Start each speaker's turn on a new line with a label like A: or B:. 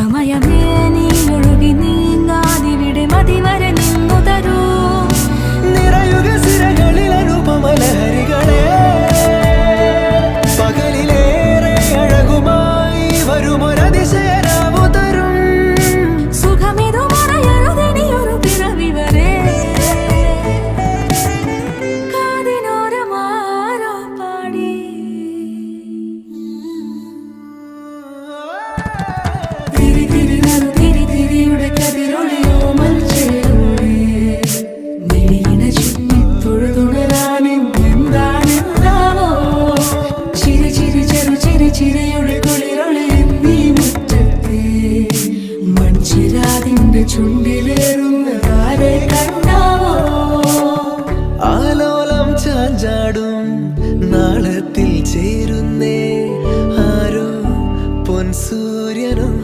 A: സമയമേ നീ ഒഴുകി നീങ്ങാതിവിടെ മതിവരെ നിന്നു തരൂ.
B: നിറയുക സിരകളിൽ അനുപമലഹരികളെ, പകലിലേറെ അഴകുമായി വരുമൊരതിശയരാവു തരും.
A: സുഖമിതു മറയരുതിനിയൊരു പിറവി വരെ. കാതിനോരമാരോ പാടി തിരി തിരി നറു തിരി തിരിയുടെ കതിരൊളിയോ മൽച്ചേരോടെ മിഴിയിണ ചുറ്റി തൊഴുതുണരാനെന്താണെന്താവോ. ചിരി ചിരി ചെറു ചിരി ചിരിയുടെ കുളിരൊളി നീ മുറ്റത്തെ മൺചിരാതിന്റെ ചുണ്ടിലേറുന്നതാരെ കണ്ടാവോ.
B: ആലോലം ചാഞ്ചാടും നാളത്തിൽ ചേരുന്നേ ആരോ പൊൻസൂര്യനും.